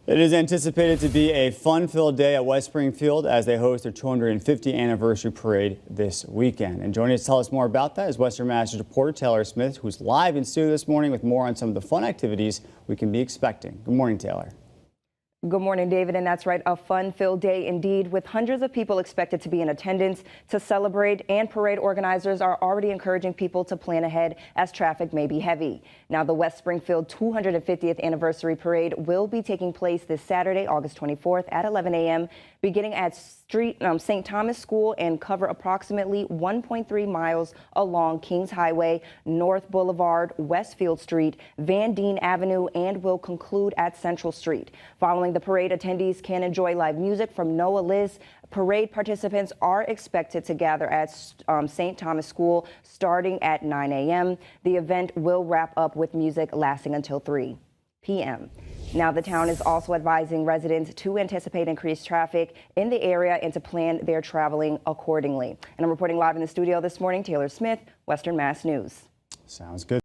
It is anticipated to be a fun-filled day at West Springfield as they host their 250th anniversary parade this weekend. And joining us to tell us more about that is Western Mass's reporter Taylor Smith, who's live in studio this morning with more on some of the fun activities we can be expecting. Good morning, Taylor. Good morning, David, and that's right, a fun-filled day indeed, with hundreds of people expected to be in attendance to celebrate, and parade organizers are already encouraging people to plan ahead as traffic may be heavy. Now, the West Springfield 250th anniversary parade will be taking place this Saturday, August 24th at 11 a.m., beginning at St. Thomas School and cover approximately 1.3 miles along Kings Highway, North Boulevard, Westfield Street, Van Dean Avenue, and will conclude at Central Street. Following the parade, attendees can enjoy live music from Noah Liz. Parade participants are expected to gather at St. Thomas School starting at 9 a.m. The event will wrap up with music lasting until 3 p.m. Now, the town is also advising residents to anticipate increased traffic in the area and to plan their traveling accordingly. And I'm reporting live in the studio this morning, Taylor Smith, Western Mass News. Sounds good.